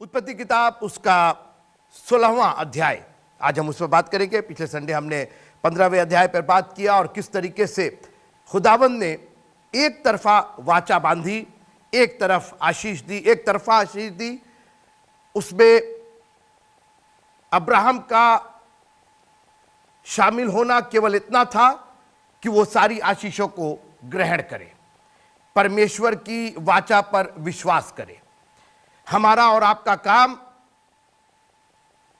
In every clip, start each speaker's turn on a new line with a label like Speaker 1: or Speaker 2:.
Speaker 1: उत्पत्ति किताब उसका 16वां अध्याय, आज हम उस पर बात करेंगे। पिछले संडे हमने 15वें अध्याय पर बात किया और किस तरीके से खुदावंद ने एक तरफा वाचा बांधी, एक तरफ आशीष दी, एक तरफा आशीष दी। उसमें अब्राहम का शामिल होना केवल इतना था कि वो सारी आशीषों को ग्रहण करे, परमेश्वर की वाचा पर विश्वास करे। हमारा और आपका काम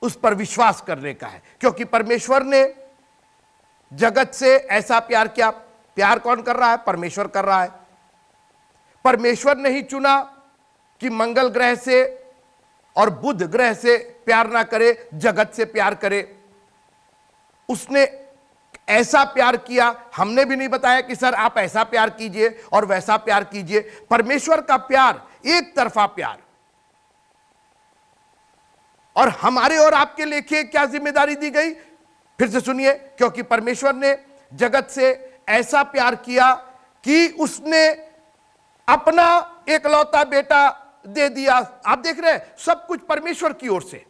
Speaker 1: उस पर विश्वास करने का है, क्योंकि परमेश्वर ने जगत से ऐसा प्यार किया। प्यार कौन कर रहा है? परमेश्वर कर रहा है। परमेश्वर ने ही चुना कि मंगल ग्रह से और बुध ग्रह से प्यार ना करे, जगत से प्यार करे। उसने ऐसा प्यार किया। हमने भी नहीं बताया कि सर आप ऐसा प्यार कीजिए और वैसा प्यार कीजिए। परमेश्वर का प्यार एक तरफा प्यार। और हमारे और आपके लेके क्या जिम्मेदारी दी गई? फिर से सुनिए, क्योंकि परमेश्वर ने जगत से ऐसा प्यार किया कि उसने अपना एकलौता बेटा दे दिया। आप देख रहे हैं, सब कुछ परमेश्वर की ओर से।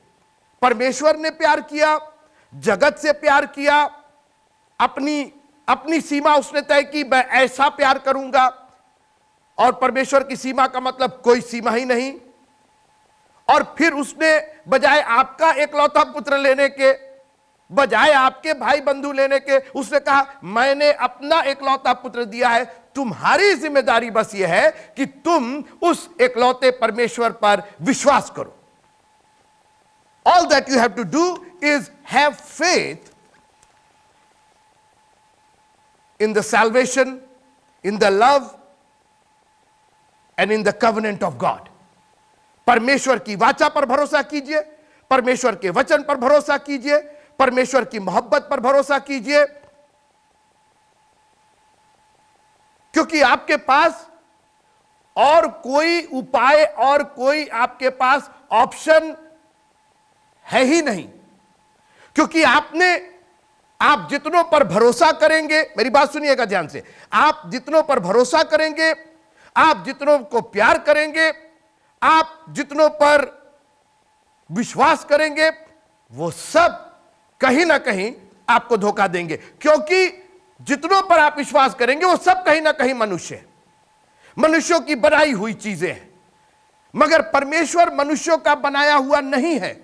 Speaker 1: परमेश्वर ने प्यार किया, जगत से प्यार किया, अपनी सीमा उसने तय की, मैं ऐसा प्यार करूंगा। और परमेश्वर की सीमा का मतलब कोई सीमा ही नहीं। और फिर उसने बजाय आपका एकलौता पुत्र लेने के, बजाय आपके भाई बंधु लेने के, उसने कहा मैंने अपना एकलौता पुत्र दिया है। तुम्हारी जिम्मेदारी बस यह है कि तुम उस एकलौते परमेश्वर पर विश्वास करो। All that you have to do is have faith in the salvation, in the love and in the covenant of God. परमेश्वर की वाचा पर भरोसा कीजिए, परमेश्वर के वचन पर भरोसा कीजिए, परमेश्वर की मोहब्बत पर भरोसा कीजिए, क्योंकि आपके पास और कोई उपाय और कोई आपके पास ऑप्शन है ही नहीं। क्योंकि आप जितनों पर भरोसा करेंगे, मेरी बात सुनिएगा ध्यान से, आप जितनों पर भरोसा करेंगे, आप जितनों को प्यार करेंगे, आप जितनों पर विश्वास करेंगे, वो सब कहीं ना कहीं आपको धोखा देंगे। क्योंकि जितनों पर आप विश्वास करेंगे वो सब कहीं ना कहीं मनुष्य है, मनुष्यों की बनाई हुई चीजें हैं। मगर परमेश्वर मनुष्यों का बनाया हुआ नहीं है।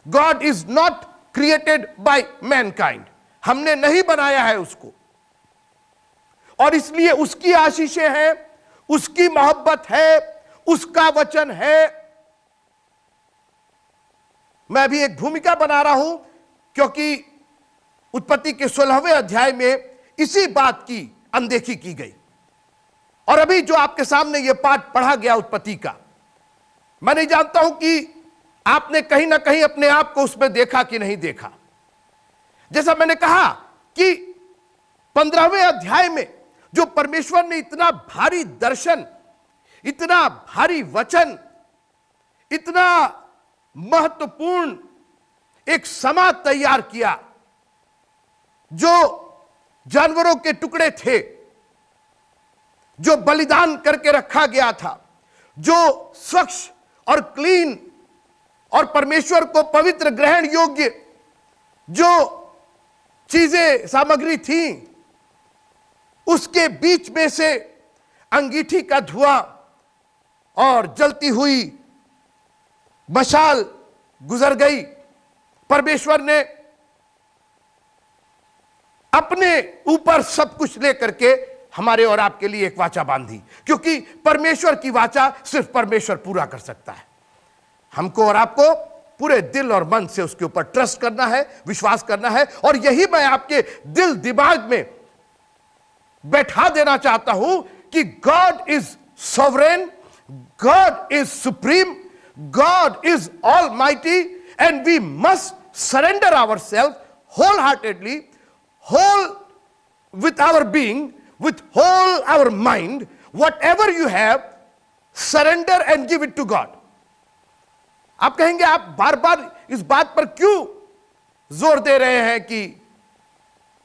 Speaker 1: God is not created by Mankind. हमने नहीं बनाया है उसको, और इसलिए उसकी आशीषें हैं, उसकी मोहब्बत है, उसका वचन है। मैं भी एक भूमिका बना रहा हूं, क्योंकि उत्पत्ति के 16वें अध्याय में इसी बात की अनदेखी की गई। और अभी जो आपके सामने यह पाठ पढ़ा गया उत्पत्ति का, मैं नहीं जानता हूं कि आपने कहीं ना कहीं अपने आप को उसमें देखा कि नहीं देखा। जैसा मैंने कहा कि 15वें अध्याय में जो परमेश्वर ने इतना भारी दर्शन, इतना भारी वचन, इतना महत्वपूर्ण एक समाज तैयार किया, जो जानवरों के टुकड़े थे, जो बलिदान करके रखा गया था, जो स्वच्छ और क्लीन और परमेश्वर को पवित्र ग्रहण योग्य जो चीजें सामग्री थी, उसके बीच में से अंगीठी का धुआं और जलती हुई मशाल गुजर गई। परमेश्वर ने अपने ऊपर सब कुछ लेकर के हमारे और आपके लिए एक वाचा बांधी, क्योंकि परमेश्वर की वाचा सिर्फ परमेश्वर पूरा कर सकता है। हमको और आपको पूरे दिल और मन से उसके ऊपर ट्रस्ट करना है, विश्वास करना है। और यही मैं आपके दिल दिमाग में बैठा देना चाहता हूं कि God is sovereign, God is supreme, God is almighty, and we must surrender ourselves wholeheartedly, whole with our being, with whole our mind, whatever you have, surrender and give it to God. आप कहेंगे आप बार बार इस बात पर क्यों जोर दे रहे हैं कि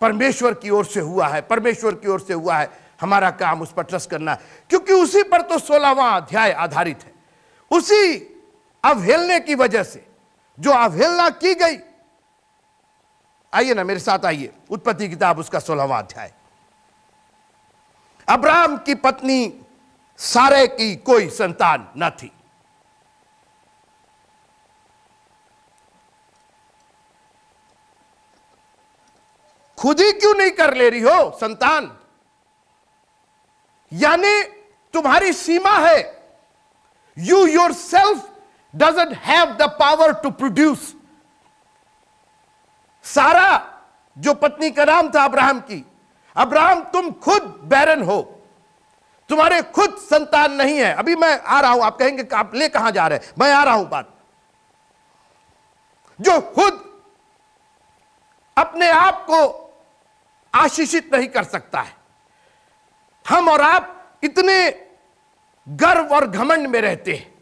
Speaker 1: परमेश्वर की ओर से हुआ है, परमेश्वर की ओर से हुआ है, हमारा काम उस पर ट्रस्ट करना है। क्योंकि उसी पर तो 16वां अध्याय आधारित है, उसी अवहेलने की वजह से जो अवहेलना की गई। आइए ना मेरे साथ, आइए उत्पत्ति किताब उसका 16वां अध्याय। अब्राहम की पत्नी सारे की कोई संतान न थी। खुद ही क्यों नहीं कर ले रही हो संतान? यानी तुम्हारी सीमा है। You yourself doesn't have the power to produce. सारा जो पत्नी का नाम था अब्राहम की, अब्राहम तुम खुद बैरन हो, तुम्हारे खुद संतान नहीं है। अभी मैं आ रहा हूं, आप कहेंगे कि आप ले कहां जा रहे हैं, मैं आ रहा हूं बात। जो खुद अपने आप को आशीषित नहीं कर सकता है। हम और आप इतने गर्व और घमंड में रहते हैं,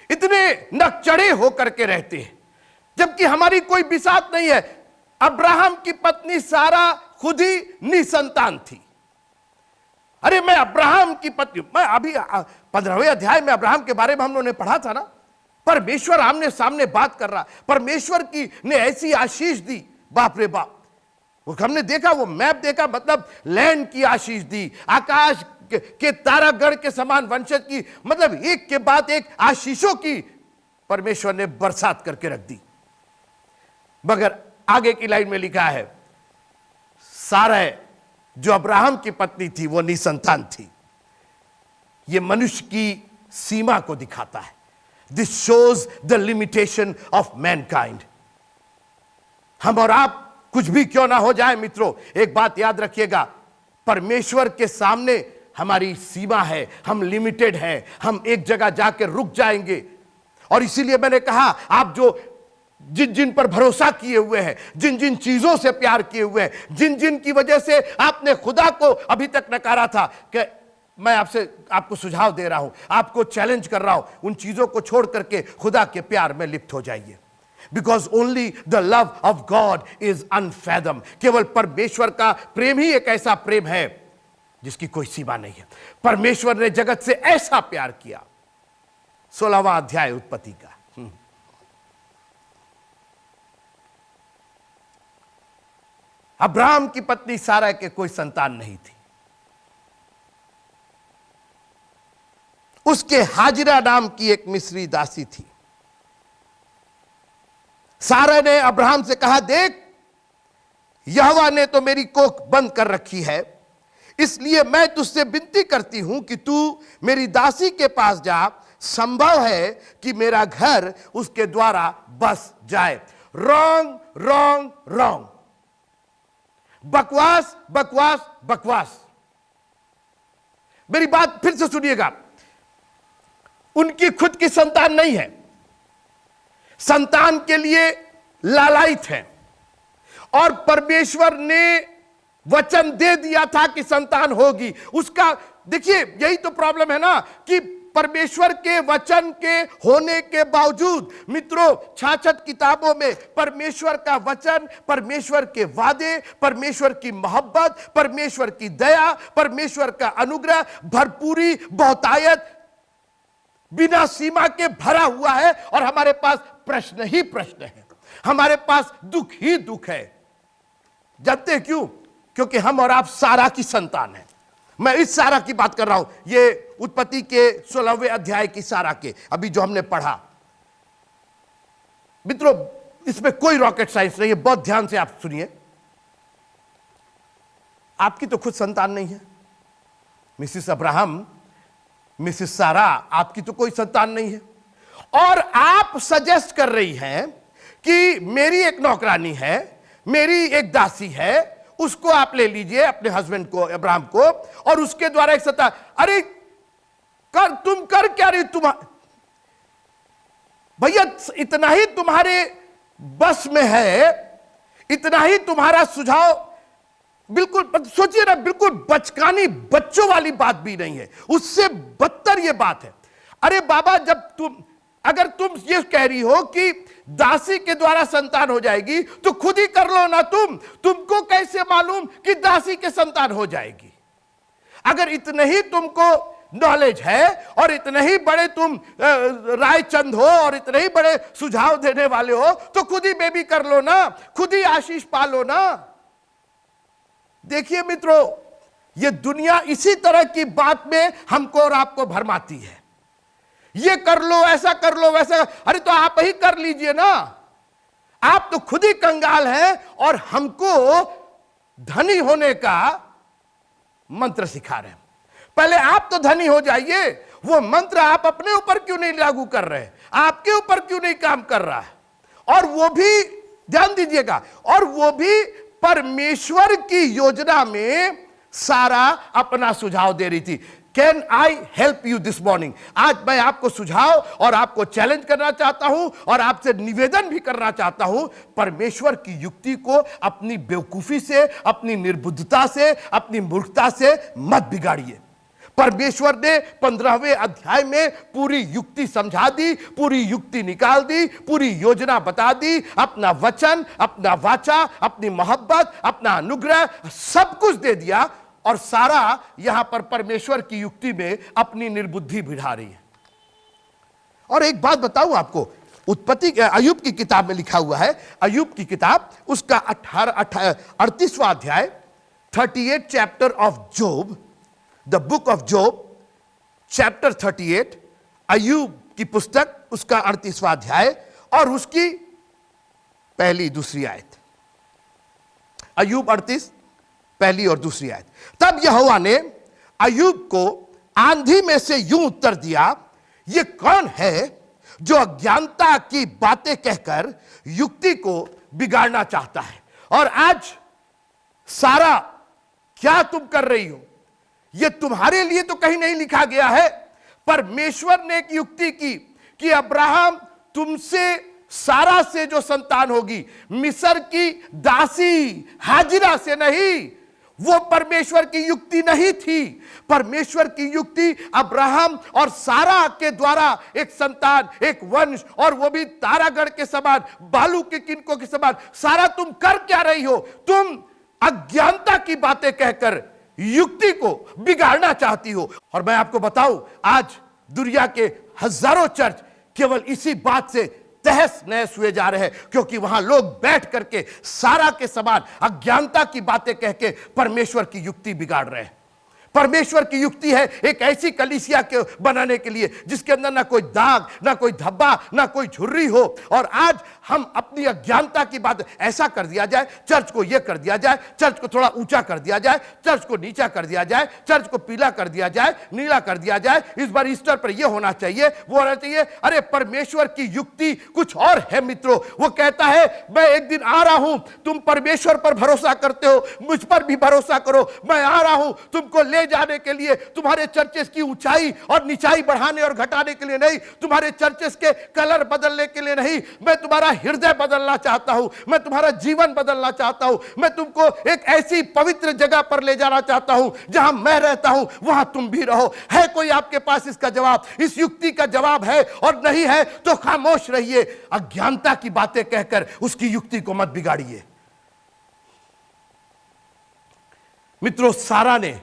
Speaker 1: इतने नकचढ़े होकर के रहते हैं, जबकि हमारी कोई बिसात नहीं है। अब्राहम की पत्नी सारा खुद ही निसंतान थी। अरे मैं अब्राहम की पत्नी, मैं अभी 15वें अध्याय में अब्राहम के बारे में हम लोगों ने पढ़ा था ना। परमेश्वर आमने सामने बात कर रहा, परमेश्वर की ने ऐसी आशीष दी, बाप रे बाप। हमने देखा, वो मैप देखा, मतलब लैंड की आशीष दी, आकाश के तारागण के समान वंशज की, मतलब एक के बाद एक आशीषों की परमेश्वर ने बरसात करके रख दी। मगर आगे की लाइन में लिखा है, सारा जो अब्राहम की पत्नी थी वो निसंतान थी। ये मनुष्य की सीमा को दिखाता है। This shows the limitation of Mankind. हम और आप कुछ भी क्यों ना हो जाए मित्रों, एक बात याद रखिएगा, परमेश्वर के सामने हमारी सीमा है, हम लिमिटेड हैं, हम एक जगह जाकर रुक जाएंगे। और इसीलिए मैंने कहा, आप जो जिन जिन पर भरोसा किए हुए हैं, जिन जिन चीजों से प्यार किए हुए हैं, जिन जिन की वजह से आपने खुदा को अभी तक नकारा था, कि मैं आपको सुझाव दे रहा हूं, आपको चैलेंज कर रहा हूं, उन चीजों को छोड़ करके खुदा के प्यार में लिप्त हो जाइए। Because only the love of God is unfathom. केवल परमेश्वर का प्रेम ही एक ऐसा प्रेम है जिसकी कोई सीमा नहीं है। परमेश्वर ने जगत से ऐसा प्यार किया। 16वां अध्याय उत्पत्ति का। अब्राहम की पत्नी सारा के कोई संतान नहीं थी। उसके हाजिरा नाम की एक मिस्री दासी थी। सारा ने अब्राहम से कहा, देख, यहोवा ने तो मेरी कोख बंद कर रखी है, इसलिए मैं तुझसे विनती करती हूं कि तू मेरी दासी के पास जा। संभव है कि मेरा घर उसके द्वारा बस जाए। रॉन्ग रॉन्ग रॉन्ग, बकवास बकवास बकवास। मेरी बात फिर से सुनिएगा, उनकी खुद की संतान नहीं है, संतान के लिए लालायित है, और परमेश्वर ने वचन दे दिया था कि संतान होगी उसका। देखिए, यही तो प्रॉब्लम है ना, कि परमेश्वर के वचन के होने के बावजूद मित्रों, 66 किताबों में परमेश्वर का वचन, परमेश्वर के वादे, परमेश्वर की मोहब्बत, परमेश्वर की दया, परमेश्वर का अनुग्रह, भरपूरी, बहुतायत, बिना सीमा के भरा हुआ है। और हमारे पास प्रश्न ही प्रश्न है, हमारे पास दुख ही दुख है। जानते हैं क्यों? क्योंकि हम और आप सारा की संतान हैं। मैं इस सारा की बात कर रहा हूं, ये उत्पत्ति के 16वें अध्याय की सारा के, अभी जो हमने पढ़ा। मित्रों, इसमें कोई रॉकेट साइंस नहीं है, बहुत ध्यान से आप सुनिए। आपकी तो खुद संतान नहीं है, मिसिस अब्राहम, मिसिस सारा, आपकी तो कोई संतान नहीं है, और आप सजेस्ट कर रही हैं कि मेरी एक नौकरानी है, मेरी एक दासी है, उसको आप ले लीजिए, अपने हस्बैंड को, अब्राहम को, और उसके द्वारा एक संतान। अरे तुम कर क्या रही? भैया, इतना ही तुम्हारे बस में है, इतना ही तुम्हारा सुझाव, बिल्कुल सोचिए ना, बिल्कुल बचकानी बच्चों वाली बात भी नहीं है, उससे बदतर यह बात है। अरे बाबा, जब अगर तुम ये कह रही हो कि दासी के द्वारा संतान हो जाएगी, तो खुद ही कर लो ना। तुमको कैसे मालूम कि दासी के संतान हो जाएगी? अगर इतने ही तुमको नॉलेज है और इतने ही बड़े तुम रायचंद हो और इतने ही बड़े सुझाव देने वाले हो, तो खुद ही बेबी कर लो ना, खुद ही आशीष पालो ना। देखिए मित्रों, ये दुनिया इसी तरह की बात में हमको और आपको भरमाती है। ये कर लो, ऐसा कर लो, वैसा, अरे तो आप ही कर लीजिए ना। आप तो खुद ही कंगाल हैं और हमको धनी होने का मंत्र सिखा रहे हैं। पहले आप तो धनी हो जाइए। वो मंत्र आप अपने ऊपर क्यों नहीं लागू कर रहे हैं? आपके ऊपर क्यों नहीं काम कर रहा है? और वो भी ध्यान दीजिएगा, और वो भी परमेश्वर की योजना में सारा अपना सुझाव दे रही थी। Can I help you this morning? आज मैं आपको सुझाव और आपको चैलेंज करना चाहता हूं और आपसे निवेदन भी करना चाहता हूं, परमेश्वर की युक्ति को अपनी बेवकूफी से, अपनी निर्बुद्धता से, अपनी मूर्खता से मत बिगाड़िए। परमेश्वर ने 15वें अध्याय में पूरी युक्ति समझा दी, पूरी युक्ति निकाल दी, पूरी योजना बता दी। अपना वचन, अपना वाचा, अपनी मोहब्बत, अपना अनुग्रह सब कुछ दे दिया और सारा यहां पर परमेश्वर की युक्ति में अपनी निर्बुद्धि भिड़ा रही है। और एक बात बताऊं आपको, उत्पत्ति अय्यूब की किताब में लिखा हुआ है, अय्यूब की किताब उसका 38वां अध्याय, 38 chapter of job, the book of job chapter 38, अय्यूब की पुस्तक उसका 38वां अध्याय और उसकी पहली दूसरी आयत। अय्यूब 38 पहली और दूसरी आयत। तब यहोवा ने अय्यूब को आंधी में से यूं उत्तर दिया, ये कौन है जो अज्ञानता की बातें कहकर युक्ति को बिगाड़ना चाहता है? और आज सारा क्या तुम कर रही हो? ये तुम्हारे लिए तो कहीं नहीं लिखा गया है। परमेश्वर ने एक युक्ति की कि अब्राहम तुमसे, सारा से जो संतान होगी, मिस्र की दासी हाजिरा से नहीं। वो परमेश्वर की युक्ति नहीं थी। परमेश्वर की युक्ति अब्राहम और सारा के द्वारा एक संतान, एक वंश, और वो भी तारागण के समान, बालू के किनकों के समान। सारा तुम कर क्या रही हो? तुम अज्ञानता की बातें कहकर युक्ति को बिगाड़ना चाहती हो। और मैं आपको बताऊं, आज दुनिया के हजारों चर्च केवल इसी बात से तहस नहस हुए जा रहे हैं, क्योंकि वहां लोग बैठ करके सारा के समान अज्ञानता की बातें कह के परमेश्वर की युक्ति बिगाड़ रहे हैं। परमेश्वर की युक्ति है एक ऐसी कलीसिया के बनाने के लिए जिसके अंदर ना कोई दाग, ना कोई धब्बा, ना कोई झुर्री हो। और आज हम अपनी अज्ञानता की बात, ऐसा कर दिया जाए, चर्च को यह कर दिया जाए, चर्च को थोड़ा ऊंचा कर दिया जाए, चर्च को नीचा कर दिया जाए, चर्च को पीला कर दिया जाए, नीला कर दिया जाए, इस बार ईस्टर पर यह होना चाहिए, वो होना चाहिए। अरे परमेश्वर की युक्ति कुछ और है मित्रों। वो कहता है मैं एक दिन आ रहा हूं, तुम परमेश्वर पर भरोसा करते हो, मुझ पर भी भरोसा करो। मैं आ रहा हूं तुमको ले जाने के लिए, तुम्हारे चर्चेस की ऊंचाई और नीचाई बढ़ाने और घटाने के लिए नहीं, तुम्हारे चर्चेस के कलर बदलने के लिए नहीं। मैं तुम्हारा हृदय बदलना चाहता हूं, मैं तुम्हारा जीवन बदलना चाहता हूं। मैं तुमको एक ऐसी पवित्र जगह पर ले जाना चाहता हूं जहां मैं रहता हूं वहां तुम भी रहो। है कोई आपके पास इसका जवाब? इस युक्ति का जवाब है? और नहीं है तो खामोश रहिए। अज्ञानता की बातें कहकर उसकी युक्ति को मत बिगाड़िए। मित्रों, सारा ने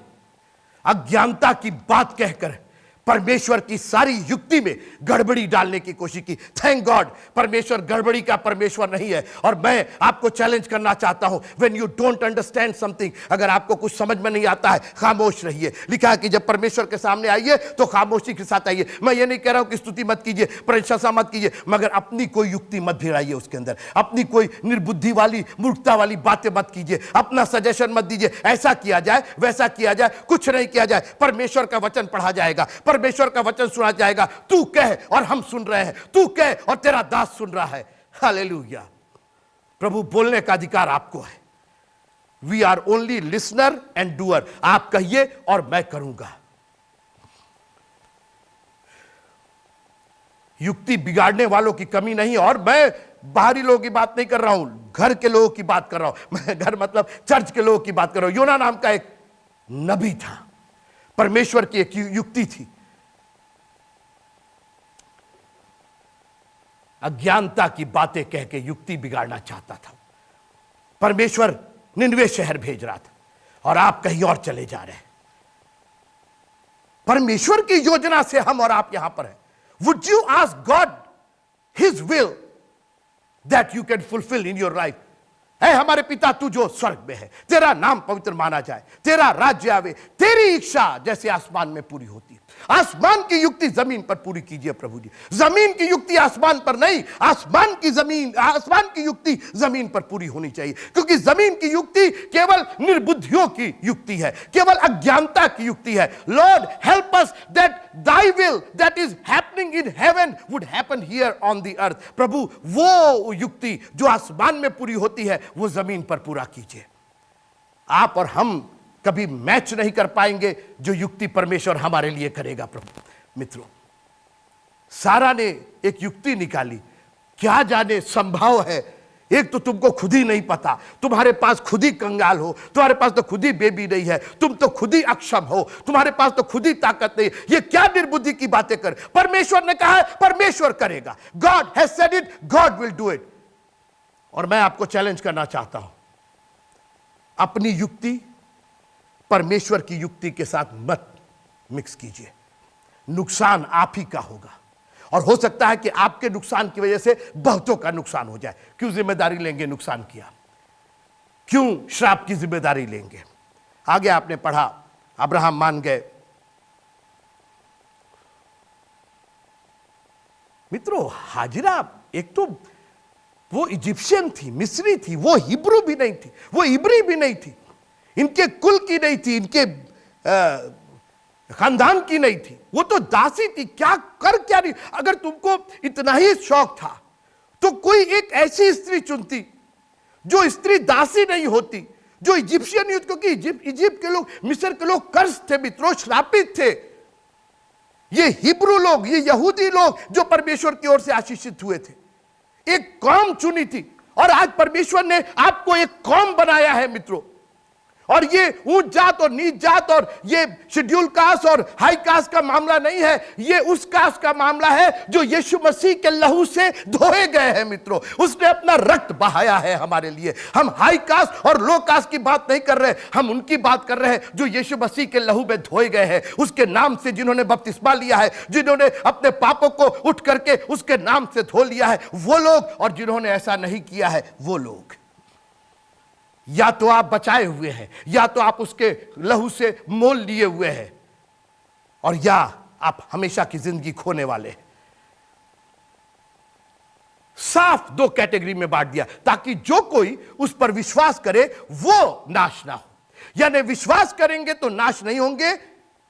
Speaker 1: अज्ञानता की बात कहकर परमेश्वर की सारी युक्ति में गड़बड़ी डालने की कोशिश की। थैंक गॉड, परमेश्वर गड़बड़ी का परमेश्वर नहीं है। और मैं आपको चैलेंज करना चाहता हूं, when you don't understand something, अगर आपको कुछ समझ में नहीं आता है, खामोश रहिए। लिखा है कि जब परमेश्वर के सामने आइए तो खामोशी के साथ आइए। मैं ये नहीं कह रहा हूं कि स्तुति मत कीजिए, प्रशंसा मत कीजिए, मगर अपनी कोई युक्ति मत भिड़ाइए उसके अंदर, अपनी कोई निर्बुद्धि वाली, मूर्खता वाली बातें मत कीजिए, अपना सजेशन मत दीजिए, ऐसा किया जाए, वैसा किया जाए। कुछ नहीं किया जाए। परमेश्वर का वचन पढ़ा जाएगा, परमेश्वर का वचन सुना जाएगा। तू कह और हम सुन रहे हैं, तू कह और तेरा दास सुन रहा है। हालेलुया। प्रभु, बोलने का अधिकार आपको है। We are only listener and doer. आप कहिए और मैं करूंगा। युक्ति बिगाड़ने वालों की कमी नहीं। और मैं बाहरी लोगों की बात नहीं कर रहा हूं, घर के लोगों की बात कर रहा हूं। मैं घर मतलब चर्च के लोगों की बात कर रहा हूं। योना नाम का एक नबी था, परमेश्वर की एक युक्ति थी। अज्ञानता की बातें कह के युक्ति बिगाड़ना चाहता था। परमेश्वर निनवे शहर भेज रहा था और आप कहीं और चले जा रहे हैं। परमेश्वर की योजना से हम और आप यहां पर हैं। Would you ask God his will that you can fulfil in your life? है हमारे पिता तू जो स्वर्ग में है, तेरा नाम पवित्र माना जाए, तेरा राज्य आवे, तेरी इच्छा जैसे आसमान में पूरी होती है। आसमान की युक्ति जमीन पर पूरी कीजिए प्रभु जी। जमीन की युक्ति आसमान पर नहीं, आसमान की युक्ति जमीन पर पूरी होनी चाहिए, क्योंकि जमीन की युक्ति केवल निर्बुद्धियों की युक्ति है, केवल अज्ञानता की युक्ति है। Lord help us that thy will that is happening in heaven would happen here on the earth. प्रभु वो युक्ति जो आसमान में पूरी होती है वो जमीन पर पूरा कीजिए। आप और हम कभी मैच नहीं कर पाएंगे जो युक्ति परमेश्वर हमारे लिए करेगा। प्रभु मित्रों, सारा ने एक युक्ति निकाली, क्या जाने संभव है। एक तो तुमको खुद ही नहीं पता, तुम्हारे पास खुद ही कंगाल हो, तुम्हारे पास तो खुद ही बेबी नहीं है, तुम तो खुद ही अक्षम हो, तुम्हारे पास तो खुद ही ताकत नहीं। ये क्या निर्बुद्धि की बातें कर। परमेश्वर ने कहा है, परमेश्वर करेगा। God has said it, God will do it. और मैं आपको चैलेंज करना चाहता हूं, अपनी युक्ति परमेश्वर की युक्ति के साथ मत मिक्स कीजिए। नुकसान आप ही का होगा, और हो सकता है कि आपके नुकसान की वजह से बहुतों का नुकसान हो जाए। क्यों जिम्मेदारी लेंगे नुकसान किया? क्यों श्राप की जिम्मेदारी लेंगे? आगे आपने पढ़ा, अब्राहम मान गए। मित्रों, हाजिरा एक तो वो इजिप्शियन थी, मिस्री थी, वो हिब्रू भी नहीं थी, वो इब्री भी नहीं थी, इनके कुल की नहीं थी, इनके खानदान की नहीं थी, वो तो दासी थी। क्या नहीं। अगर तुमको इतना ही शौक था तो कोई एक ऐसी स्त्री चुनती जो स्त्री दासी नहीं होती, जो इजिप्शियन युद्ध, क्योंकि इजिप्ट के लोग, मिस्र के लोग कर्ज थे मित्रों, श्रापित थे। ये हिब्रू लोग, ये यहूदी लोग जो परमेश्वर की ओर से आशीषित हुए थे, एक कौम चुनी थी। और आज परमेश्वर ने आपको एक कौम बनाया है मित्रों। और ये ऊंच जात और नीच जात और ये शेड्यूल कास्ट और हाई कास्ट का मामला नहीं है, ये उस कास्ट का मामला है जो यीशु मसीह के लहू से धोए गए हैं मित्रों। उसने अपना रक्त बहाया है हमारे लिए। हम हाई कास्ट और लो कास्ट की बात नहीं कर रहे, हम उनकी बात कर रहे हैं जो यीशु मसीह के लहू में धोए गए हैं, उसके नाम से जिन्होंने बपतिस्मा लिया है, जिन्होंने अपने पापों को उठ करके उसके नाम से धो लिया है, वो लोग। और जिन्होंने ऐसा नहीं किया है, वो लोग। या तो आप बचाए हुए हैं, या तो आप उसके लहू से मोल लिए हुए हैं, और या आप हमेशा की जिंदगी खोने वाले हैं। साफ दो कैटेगरी में बांट दिया, ताकि जो कोई उस पर विश्वास करे वो नाश ना हो। यानी विश्वास करेंगे तो नाश नहीं होंगे,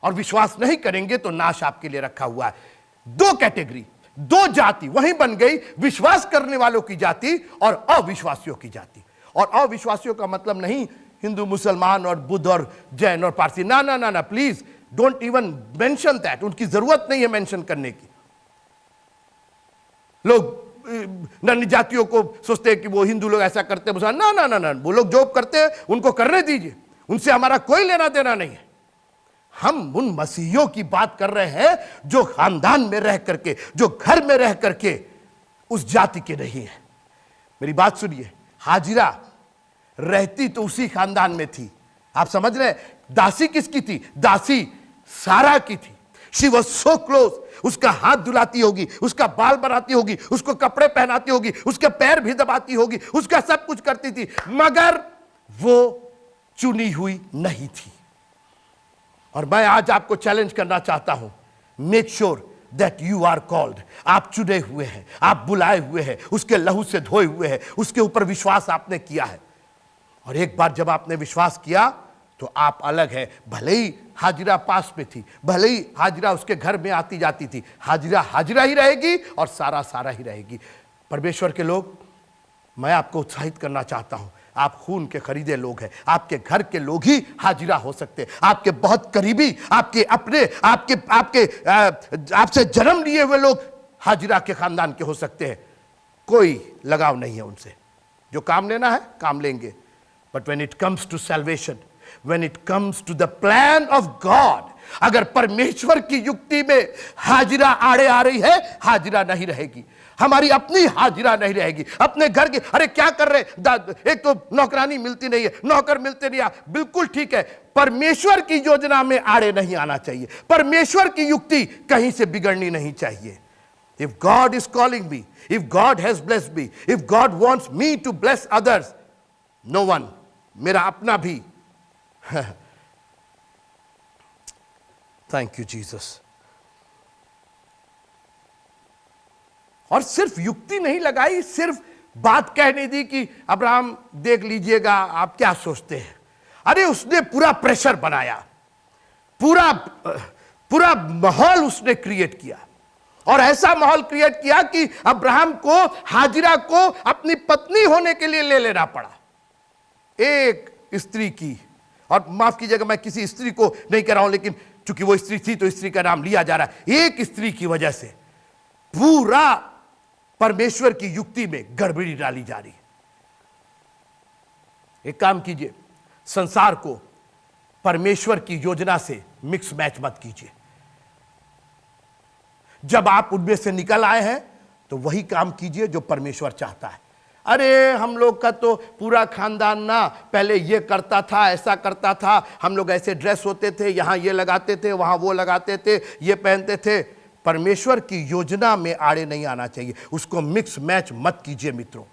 Speaker 1: और विश्वास नहीं करेंगे तो नाश आपके लिए रखा हुआ है। दो कैटेगरी, दो जाति वहीं बन गई, विश्वास करने वालों की जाति और अविश्वासियों की जाति। और अविश्वासियों का मतलब नहीं हिंदू, मुसलमान और बुद्ध और जैन और पारसी, ना ना ना ना, please don't even mention that. उनकी जरूरत नहीं है मेंशन करने की। लोग अन्य जातियों को सोचते हैं कि वो हिंदू लोग ऐसा करते हैं, ना ना ना ना, वो लोग जो करते हैं उनको करने दीजिए, उनसे हमारा कोई लेना देना नहीं है। हम उन मसीहियों की बात कर रहे हैं जो खानदान में रह करके, जो घर में रह करके उस जाति के नहीं है। मेरी बात सुनिए, हाजिरा रहती तो उसी खानदान में थी। आप समझ रहे हैं? दासी किसकी थी? दासी सारा की थी। She was so close. उसका हाथ धुलाती होगी, उसका बाल बनाती होगी, उसको कपड़े पहनाती होगी, उसके पैर भी दबाती होगी, उसका सब कुछ करती थी, मगर वो चुनी हुई नहीं थी। और मैं आज आपको चैलेंज करना चाहता हूं, make sure that you are called. आप चुने हुए हैं, आप बुलाए हुए हैं, उसके लहू से धोए हुए हैं, उसके ऊपर विश्वास आपने किया है। और एक बार जब आपने विश्वास किया तो आप अलग है। भले ही हाजिरा पास में थी, भले ही हाजिरा उसके घर में आती जाती थी, हाजिरा हाजिरा ही रहेगी और सारा सारा ही रहेगी। परमेश्वर के लोग, मैं आपको उत्साहित करना चाहता हूं, आप खून के खरीदे लोग हैं। आपके घर के लोग ही हाजिरा हो सकते हैं। आपके बहुत करीबी, आपके अपने, आपसे जन्म लिए हुए लोग हाजिरा के खानदान के हो सकते हैं। कोई लगाव नहीं है उनसे। जो काम लेना है काम लेंगे, but when it comes to salvation, when it comes to the plan of God, अगर परमेश्वर की युक्ति में हाजिरा आड़े आ रही है, हाजिरा नहीं रहेगी। हमारी अपनी हाजिरा नहीं रहेगी। अपने घर की, अरे क्या कर रहे, एक तो नौकरानी मिलती नहीं है, नौकर मिलते नहीं, बिल्कुल ठीक है। परमेश्वर की योजना में आड़े नहीं आना चाहिए। परमेश्वर की युक्ति कहीं से बिगड़नी नहीं चाहिए। If God is calling me, if God has blessed me, if God wants me to bless others, no one, मेरा अपना भी, थैंक यू जीसस। और सिर्फ युक्ति नहीं लगाई, सिर्फ बात कहने दी कि अब्राहम देख लीजिएगा आप क्या सोचते हैं। अरे उसने पूरा प्रेशर बनाया, पूरा माहौल उसने क्रिएट किया, और ऐसा माहौल क्रिएट किया कि अब्राहम को हाजिरा को अपनी पत्नी होने के लिए ले लेना पड़ा। एक स्त्री की, और माफ कीजिएगा मैं किसी स्त्री को नहीं कह रहा हूं, लेकिन चूंकि वो स्त्री थी तो स्त्री का नाम लिया जा रहा है। एक स्त्री की वजह से पूरा परमेश्वर की युक्ति में गड़बड़ी डाली जा रही है। एक काम कीजिए, संसार को परमेश्वर की योजना से मिक्स मैच मत कीजिए। जब आप उनमें से निकल आए हैं तो वही काम कीजिए जो परमेश्वर चाहता है। अरे हम लोग का तो पूरा खानदान ना पहले ये करता था, ऐसा करता था, हम लोग ऐसे ड्रेस होते थे, यहां ये लगाते थे, वहां वो लगाते थे, ये पहनते थे। परमेश्वर की योजना में आड़े नहीं आना चाहिए। उसको मिक्स मैच मत कीजिए मित्रों,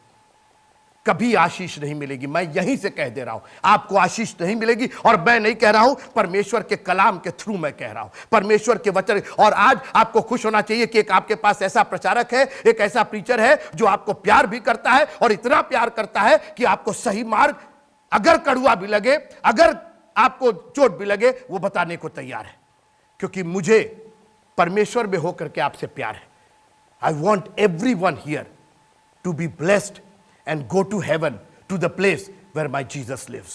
Speaker 1: कभी आशीष नहीं मिलेगी। मैं यहीं से कह दे रहा हूं, आपको आशीष नहीं मिलेगी। और मैं नहीं कह रहा हूं, परमेश्वर के कलाम के थ्रू मैं कह रहा हूं, परमेश्वर के वचन। और आज आपको खुश होना चाहिए कि एक आपके पास ऐसा प्रचारक है, एक ऐसा प्रीचर है जो आपको प्यार भी करता है, और इतना प्यार करता है कि आपको सही मार्ग, अगर कड़वा भी लगे, अगर आपको चोट भी लगे, वो बताने को तैयार है। क्योंकि मुझे परमेश्वर में होकर के आपसे प्यार है। I want everyone here to be blessed and go to heaven, to the place where my Jesus lives.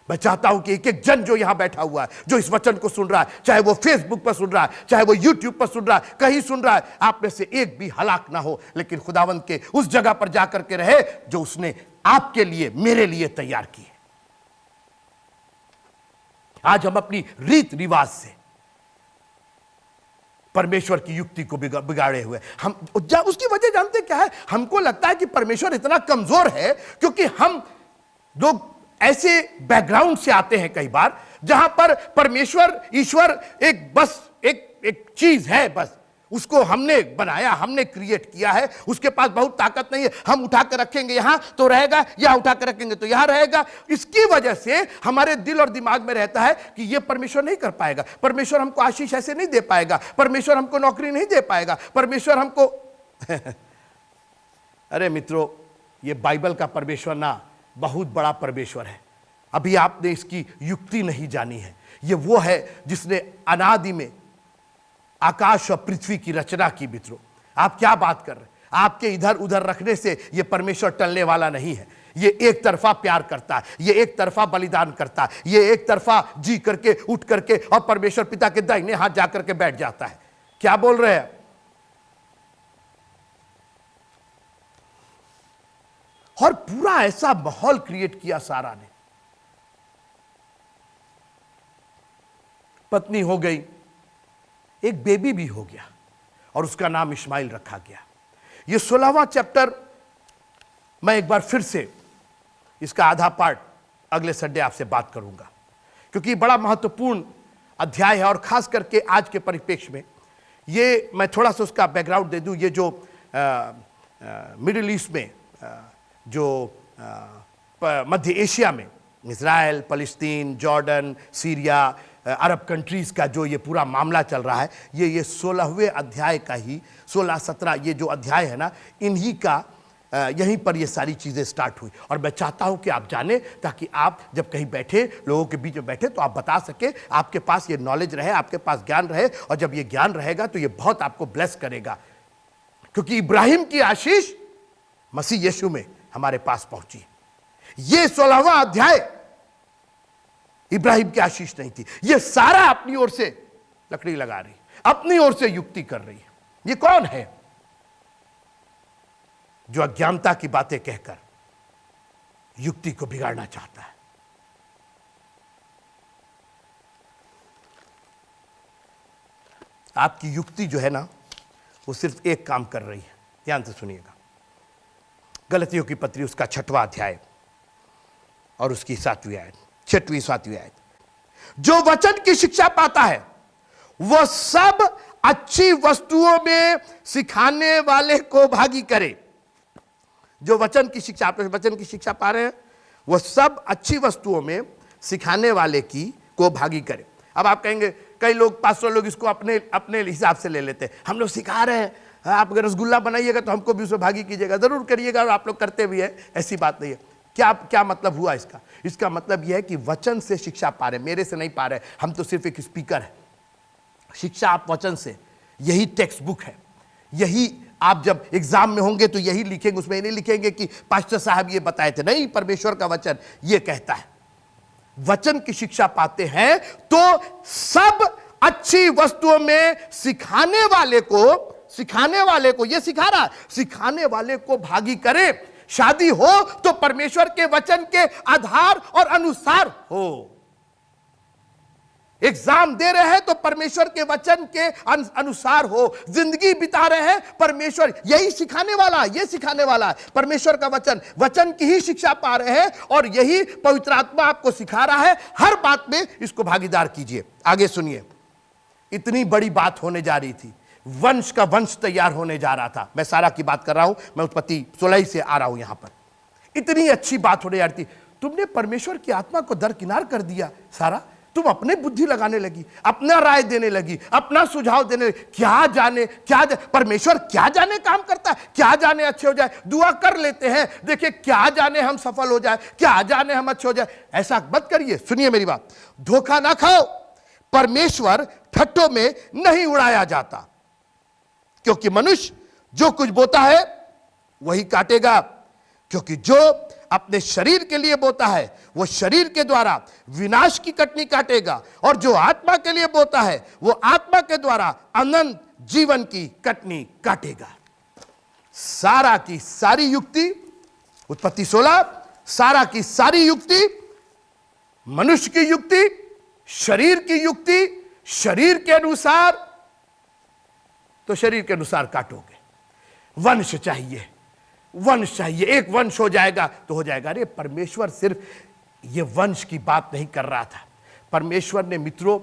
Speaker 1: मैं चाहता हूं कि एक एक जन जो यहां बैठा हुआ है, जो इस वचन को सुन रहा है, चाहे वो फेसबुक पर सुन रहा है, चाहे वो यूट्यूब पर सुन रहा है, कहीं सुन रहा है, आप में से एक भी हलाक ना हो, लेकिन खुदावंद के उस जगह पर जाकर के रहे जो उसने आपके लिए, मेरे लिए तैयार की है। आज हम अपनी रीत रिवाज से परमेश्वर की युक्ति को बिगाड़े हुए हम। उसकी वजह जानते क्या है? हमको लगता है कि परमेश्वर इतना कमजोर है क्योंकि हम लोग ऐसे बैकग्राउंड से आते हैं कई बार, जहां पर परमेश्वर, ईश्वर एक बस एक चीज है, बस उसको हमने बनाया, हमने क्रिएट किया है, उसके पास बहुत ताकत नहीं है। हम उठा कर रखेंगे यहां तो रहेगा, यहां उठा कर रखेंगे तो यहां रहेगा। इसकी वजह से हमारे दिल और दिमाग में रहता है कि यह परमेश्वर नहीं कर पाएगा, परमेश्वर हमको आशीष ऐसे नहीं दे पाएगा, परमेश्वर हमको नौकरी नहीं दे पाएगा, परमेश्वर हमको अरे मित्रों, ये बाइबल का परमेश्वर ना बहुत बड़ा परमेश्वर है। अभी आपने इसकी युक्ति नहीं जानी है। ये वो है जिसने अनादि में आकाश और पृथ्वी की रचना की। मित्रों, आप क्या बात कर रहे हैं? आपके इधर उधर रखने से यह परमेश्वर टलने वाला नहीं है। ये एक तरफा प्यार करता है, ये एक तरफा बलिदान करता है, ये एक तरफा जी करके उठ करके और परमेश्वर पिता के दाहिने हाथ जाकर के बैठ जाता है। क्या बोल रहे हैं? और पूरा ऐसा माहौल क्रिएट किया सारा ने। पत्नी हो गई, एक बेबी भी हो गया और उसका नाम इस्माइल रखा गया। ये 16वां चैप्टर मैं एक बार फिर से इसका आधा पार्ट अगले संडे आपसे बात करूंगा, क्योंकि बड़ा महत्वपूर्ण अध्याय है। और खास करके आज के परिप्रेक्ष्य में ये मैं थोड़ा सा उसका बैकग्राउंड दे दूं। ये जो मिडिल ईस्ट में, जो मध्य एशिया में, इजराइल, फलस्तीन, जॉर्डन, सीरिया, अरब कंट्रीज का जो ये पूरा मामला चल रहा है, ये 16वें अध्याय का ही 16-17 ये जो अध्याय है ना, इन्हीं का यहीं पर ये सारी चीज़ें स्टार्ट हुई। और मैं चाहता हूं कि आप जानें, ताकि आप जब कहीं बैठे, लोगों के बीच में बैठे, तो आप बता सके, आपके पास ये नॉलेज रहे, आपके पास ज्ञान रहे। और जब ये ज्ञान रहेगा तो ये बहुत आपको ब्लेस करेगा, क्योंकि इब्राहिम की आशीष मसीह यीशु में हमारे पास पहुंची। ये 16वां अध्याय इब्राहिम की आशीष नहीं थी। ये सारा अपनी ओर से लकड़ी लगा रही, अपनी ओर से युक्ति कर रही है। ये कौन है जो अज्ञानता की बातें कहकर युक्ति को बिगाड़ना चाहता है? आपकी युक्ति जो है ना, वो सिर्फ एक काम कर रही है। ध्यान से सुनिएगा। गलतियों की पत्री उसका 6वां अध्याय और उसकी 7वीं आयत, 6वीं 7वीं आयत। जो वचन की शिक्षा पाता है वह सब अच्छी वस्तुओं में सिखाने वाले को भागी करे। जो वचन की शिक्षा, आप वचन की शिक्षा पा रहे हैं, वह सब अच्छी वस्तुओं में सिखाने वाले की को भागी करे। अब आप कहेंगे, कई लोग, 500 लोग इसको अपने अपने हिसाब से ले लेते हैं। हम लोग सिखा रहे हैं, आप अगर रसगुल्ला बनाइएगा तो हमको भी उसमें भागी कीजिएगा। जरूर करिएगा, और आप लोग करते भी है, ऐसी बात नहीं है। क्या मतलब हुआ इसका? इसका मतलब यह है कि वचन से शिक्षा पा रहे, मेरे से नहीं पा रहे, हम तो सिर्फ एक स्पीकर है। शिक्षा आप वचन से, यही टेक्स्ट बुक है। यही आप जब एग्जाम में होंगे तो यही लिखेंगे, उसमें नहीं लिखेंगे कि पास्टर साहब ये बताए थे। नहीं, परमेश्वर का वचन ये कहता है। वचन की शिक्षा पाते हैं तो सब अच्छी वस्तुओं में सिखाने वाले को ये सिखा रहा, सिखाने वाले को भागी करे। शादी हो तो परमेश्वर के वचन के आधार और अनुसार हो। एग्जाम दे रहे हैं तो परमेश्वर के वचन के अनुसार हो। जिंदगी बिता रहे हैं, परमेश्वर यही सिखाने वाला, ये सिखाने वाला है परमेश्वर का वचन की ही शिक्षा पा रहे हैं, और यही पवित्र आत्मा आपको सिखा रहा है। हर बात में इसको भागीदार कीजिए। आगे सुनिए, इतनी बड़ी बात होने जा रही थी, वंश का वंश तैयार होने जा रहा था। मैं सारा की बात कर रहा हूं, मैं उत्पत्ति 16 से आ रहा हूं यहां पर। इतनी अच्छी बात होने जा रही थी, तुमने परमेश्वर की आत्मा को दरकिनार कर दिया सारा। तुम अपने बुद्धि लगाने लगी, अपना राय देने लगी, अपना सुझाव देने लगी। परमेश्वर क्या जाने काम करता है, क्या जाने अच्छे हो जाए। दुआ कर लेते हैं, देखिए क्या जाने हम सफल हो जाए, क्या जाने हम अच्छे हो जाए। ऐसा मत करिए। सुनिए मेरी बात, धोखा ना खाओ। परमेश्वर ठट्ठों में नहीं उड़ाया जाता, क्योंकि मनुष्य जो कुछ बोता है वही काटेगा। क्योंकि जो अपने शरीर के लिए बोता है वो शरीर के द्वारा विनाश की कटनी काटेगा, और जो आत्मा के लिए बोता है वो आत्मा के द्वारा अनंत जीवन की कटनी काटेगा। सारा की सारी युक्ति, उत्पत्ति 16, सारा की सारी युक्ति, मनुष्य की युक्ति, शरीर की युक्ति, शरीर के अनुसार, तो शरीर के अनुसार काटोगे। वंश चाहिए, वंश चाहिए, एक वंश हो जाएगा तो हो जाएगा। अरे परमेश्वर सिर्फ ये वंश की बात नहीं कर रहा था। परमेश्वर ने मित्रों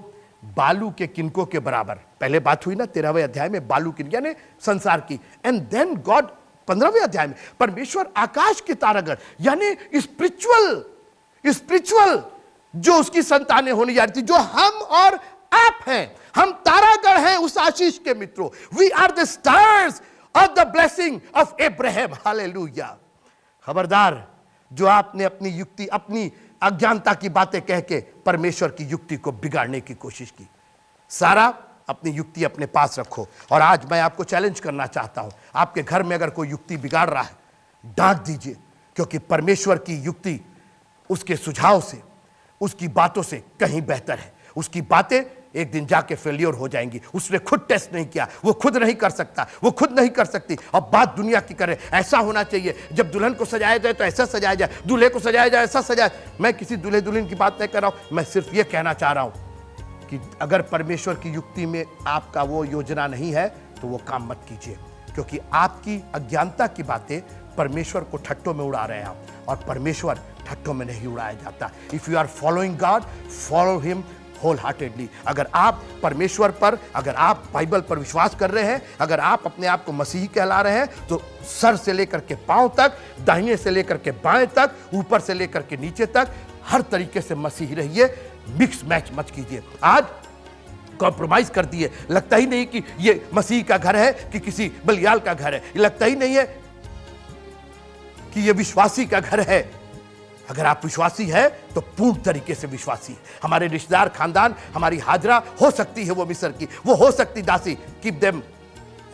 Speaker 1: बालू के किनकों के बराबर, पहले बात हुई ना 13वें अध्याय में, बालू किनके यानी संसार की, एंड देन गॉड 15वें अध्याय में परमेश्वर आकाश के तारागण यानी स्पिरिचुअल जो उसकी संतानें होने जा रही थी, जो हम और आप हैं। हम तारागण हैं उस आशीष के मित्रों। We are the stars of the blessing of Abraham, hallelujah. खबरदार, जो आपने अपनी युक्ति, अपनी अज्ञानता की बातें कह के परमेश्वर की युक्ति को बिगाड़ने की कोशिश की। सारा अपनी युक्ति अपने पास रखो। और आज मैं आपको चैलेंज करना चाहता हूं, आपके घर में अगर कोई युक्ति बिगाड़ रहा है, डांट दीजिए, क्योंकि परमेश्वर की युक्ति उसके सुझाव से, उसकी बातों से कहीं बेहतर है। उसकी बातें एक दिन जाके फेलियर हो जाएंगी। उसने खुद टेस्ट नहीं किया, वो खुद नहीं कर सकता, वो खुद नहीं कर सकती। और बात दुनिया की करे, ऐसा होना चाहिए, जब दुल्हन को सजाया जाए तो ऐसा सजाया जाए, दूल्हे को सजाया जाए ऐसा सजाए। मैं किसी दूल्हे दुल्हन की बात नहीं कर रहा हूं, मैं सिर्फ ये कहना चाह रहा हूं कि अगर परमेश्वर की युक्ति में आपका वो योजना नहीं है तो वो काम मत कीजिए, क्योंकि आपकी अज्ञानता की बातें परमेश्वर को ठट्टों में उड़ा रहे हैं आप, और परमेश्वर ठट्टों में नहीं उड़ाया जाता। If you are following God, follow him wholeheartedly. अगर आप परमेश्वर पर, अगर आप बाइबल पर विश्वास कर रहे हैं, अगर आप अपने आप को मसीही कहला रहे हैं, तो सर से लेकर के पांव तक, दाहिने से लेकर के बाएं तक, ऊपर से लेकर के नीचे तक, हर तरीके से मसीही रहिए। मिक्स मैच मत कीजिए। आज कॉम्प्रोमाइज कर दिए, लगता ही नहीं कि ये मसीह का घर है कि किसी बलियाल का घर है, लगता ही नहीं है कि ये विश्वासी का घर है। अगर आप विश्वासी है तो पूर्ण तरीके से विश्वासी है। हमारे रिश्तेदार, खानदान, हमारी हाजरा हो सकती है वो मिस्र की, वो हो सकती दासी, keep them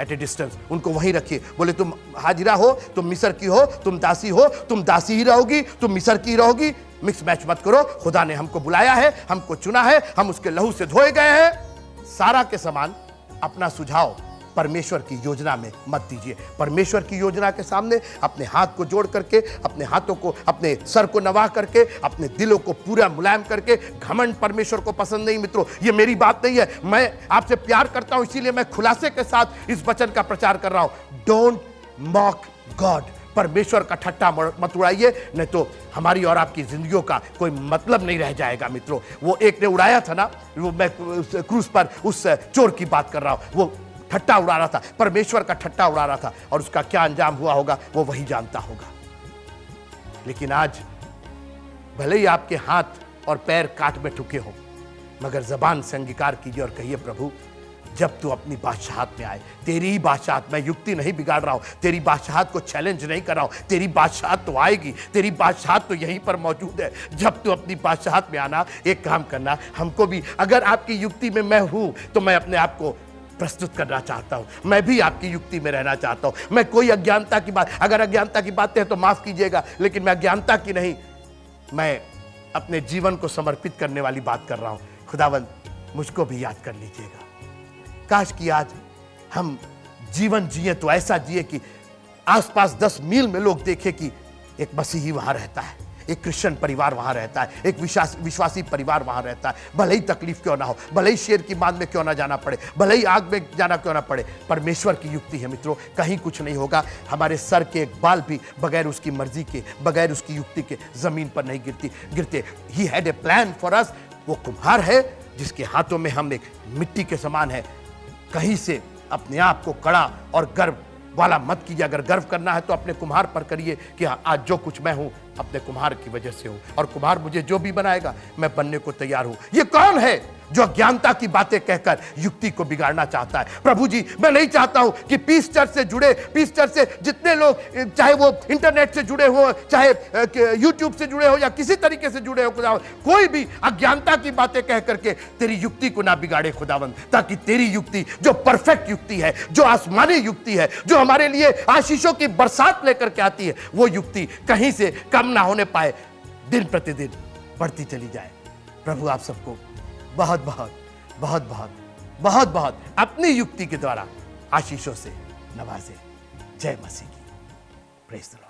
Speaker 1: at A distance, उनको वहीं रखिए। बोले तुम हाजिरा हो, तुम मिस्र की हो, तुम दासी हो, तुम दासी ही रहोगी, तुम मिस्र की रहोगी। मिक्स मैच मत करो। खुदा ने हमको बुलाया है, हमको चुना है, हम उसके लहू से धोए गए हैं। सारा के समान अपना सुझाव परमेश्वर की योजना में मत दीजिए। परमेश्वर की योजना के सामने अपने हाथ को जोड़ करके, अपने हाथों को, अपने सर को नवा करके, अपने दिलों को पूरा मुलायम करके, घमंड परमेश्वर को पसंद नहीं मित्रों। ये मेरी बात नहीं है, मैं आपसे प्यार करता हूं, इसीलिए मैं खुलासे के साथ इस वचन का प्रचार कर रहा हूं। Don't mock God. परमेश्वर का ठट्टा मत उड़ाइए, नहीं तो हमारी और आपकी जिंदगियों का कोई मतलब नहीं रह जाएगा मित्रों। वो एक ने उड़ाया था ना, वो मैं क्रूस पर उस चोर की बात कर रहा हूं, वो ठट्टा उड़ा रहा था, परमेश्वर का ठट्टा उड़ा रहा था, और उसका क्या अंजाम हुआ होगा वो वही जानता होगा। लेकिन आज भले ही आपके हाथ और पैर काट में ठुके हो, मगर जबान से अंगीकार कीजिए और कहिए, प्रभु जब तू अपनी बादशाहत में आए, तेरी ही बादशाहत, मैं युक्ति नहीं बिगाड़ रहा हूं, तेरी बादशाहत को चैलेंज नहीं कर रहा हूं, तेरी बादशाहत तो आएगी, तेरी बादशाहत तो यहीं पर मौजूद है। जब तू अपनी बादशाहत में आना, एक काम करना, हमको भी, अगर आपकी युक्ति में मैं हूं तो मैं अपने आप को प्रस्तुत करना चाहता हूं, मैं भी आपकी युक्ति में रहना चाहता हूं। मैं कोई अज्ञानता की बात, अगर अज्ञानता की बातें हैं तो माफ कीजिएगा, लेकिन मैं अज्ञानता की नहीं, मैं अपने जीवन को समर्पित करने वाली बात कर रहा हूं। खुदावंद मुझको भी याद कर लीजिएगा। काश कि आज हम जीवन जिए तो ऐसा जिए कि आसपास 10 मील में लोग देखें कि एक मसीही वहां रहता है, एक क्रिश्चियन परिवार वहां रहता है, एक विश्वासी परिवार वहां रहता है। भले ही तकलीफ क्यों ना हो, भले ही शेर की मान में क्यों ना जाना पड़े, भले ही आग में जाना क्यों ना पड़े, परमेश्वर की युक्ति है मित्रों, कहीं कुछ नहीं होगा। हमारे सर के एक बाल भी बगैर उसकी मर्जी के, बगैर उसकी युक्ति के जमीन पर नहीं गिरते। He had a plan for us. वो कुम्हार है जिसके हाथों में हम एक मिट्टी के समान है। कहीं से अपने आप को कड़ा और गर्व वाला मत कीजिए। अगर गर्व करना है तो अपने कुम्हार पर करिए कि आज जो कुछ मैं हूं अपने कुम्हार की वजह से हूं, और कुम्हार मुझे जो भी बनाएगा मैं बनने को तैयार हूं। ये कौन है जो अज्ञानता की बातें कहकर युक्ति को बिगाड़ना चाहता है? प्रभु जी, मैं नहीं चाहता हूं कि पीस चर्च से जुड़े, पीस चर्च से जितने लोग, चाहे वो इंटरनेट से जुड़े हो, चाहे यूट्यूब से जुड़े हो या किसी तरीके से जुड़े हो खुदावंद, कोई भी अज्ञानता की बातें कह करके तेरी युक्ति को ना बिगाड़े खुदावंद, ताकि तेरी युक्ति जो परफेक्ट युक्ति है, जो आसमानी युक्ति है, जो हमारे लिए आशीषों की बरसात लेकर के आती है, वो युक्ति कहीं से कम ना होने पाए, दिन प्रतिदिन बढ़ती चली जाए। प्रभु आप सबको बहुत बहुत बहुत बहुत बहुत बहुत अपनी युक्ति के द्वारा आशीषों से नवाजे। जय मसीह की। Praise the Lord.